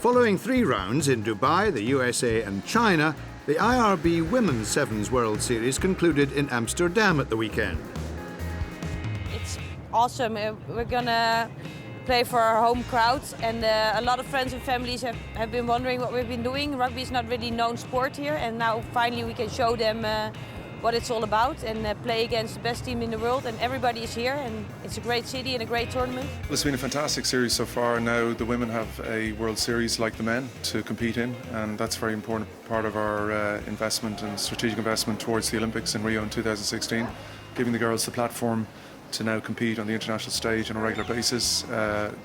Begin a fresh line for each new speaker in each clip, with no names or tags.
Following 3 rounds in Dubai, the USA and China, the IRB Women's Sevens World Series concluded in Amsterdam at the weekend.
It's awesome. We're gonna play for our home crowd, and a lot of friends and families have been wondering what we've been doing. Rugby is not really known sport here, and now finally we can show them what it's all about and play against the best team in the world, and everybody is here, and it's a great city and a great tournament.
It's been a fantastic series so far. Now the women have a World Series like the men to compete in, and that's a very important part of our investment and strategic investment towards the Olympics in Rio in 2016, giving the girls the platform to now compete on the international stage on a regular basis.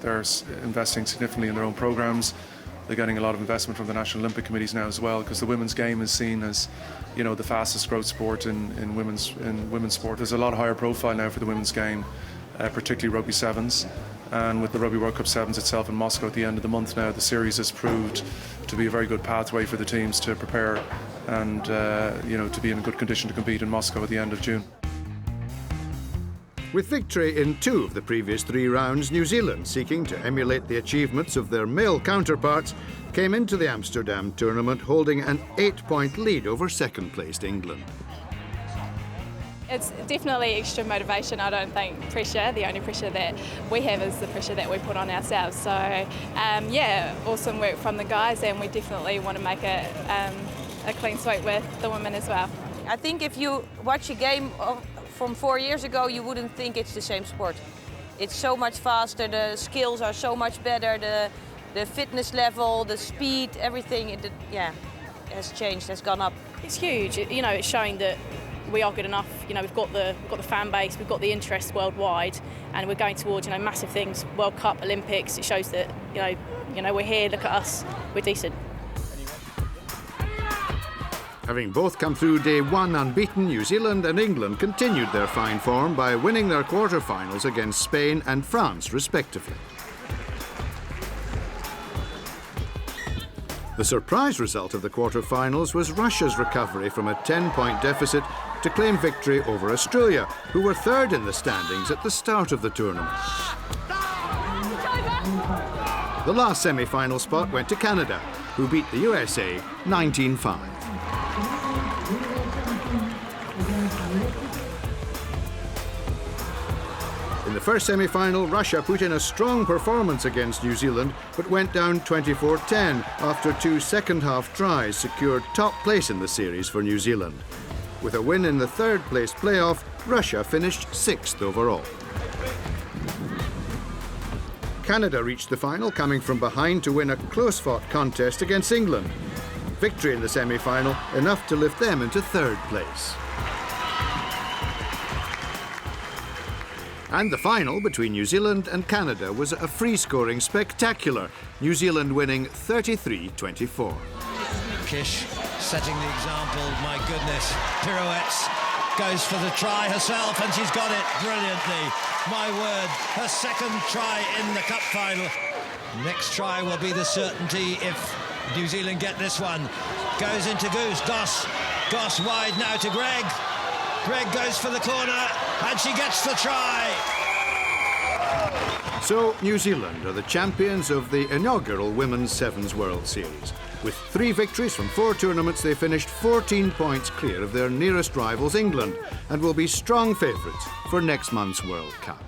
They're investing significantly in their own programs. They're getting a lot of investment from the National Olympic Committees now as well, because the women's game is seen as, you know, the fastest growth sport in women's sport. There's a lot higher profile now for the women's game, particularly Rugby Sevens. And with the Rugby World Cup Sevens itself in Moscow at the end of the month now, the series has proved to be a very good pathway for the teams to prepare and to be in a good condition to compete in Moscow at the end of June.
With victory in 2 of the previous 3 rounds, New Zealand, seeking to emulate the achievements of their male counterparts, came into the Amsterdam tournament holding an 8-point lead over second-placed England.
It's definitely extra motivation. I don't think pressure. The only pressure that we have is the pressure that we put on ourselves. So, yeah, awesome work from the guys, and we definitely want to make it a clean sweep with the women as well.
I think if you watch a game from 4 years ago, you wouldn't think it's the same sport. It's so much faster, the skills are so much better, the fitness level, the speed, everything, has changed, has gone up.
It's huge. You know, it's showing that we are good enough. You know, we've got the fan base, we've got the interest worldwide, and we're going towards, massive things, World Cup, Olympics. It shows that, we're here, look at us, we're decent.
Having both come through day 1 unbeaten, New Zealand and England continued their fine form by winning their quarter-finals against Spain and France, respectively. The surprise result of the quarter-finals was Russia's recovery from a 10-point deficit to claim victory over Australia, who were 3rd in the standings at the start of the tournament. The last semi-final spot went to Canada, who beat the USA 19-5. In the first semi-final, Russia put in a strong performance against New Zealand, but went down 24-10 after 2 second-half tries secured top place in the series for New Zealand. With a win in the 3rd-place playoff, Russia finished 6th overall. Canada reached the final, coming from behind to win a close-fought contest against England. Victory in the semi-final, enough to lift them into 3rd place. And the final between New Zealand and Canada was a free-scoring spectacular, New Zealand winning 33-24.
Kish setting the example, my goodness, pirouettes, goes for the try herself, and she's got it brilliantly. My word, her 2nd try in the cup final. Next try will be the certainty if New Zealand get this one. Goes into Goose, Goss wide now to Greg. Greg goes for the corner, and she gets the try.
So New Zealand are the champions of the inaugural Women's Sevens World Series. With 3 victories from 4 tournaments, they finished 14 points clear of their nearest rivals, England, and will be strong favourites for next month's World Cup.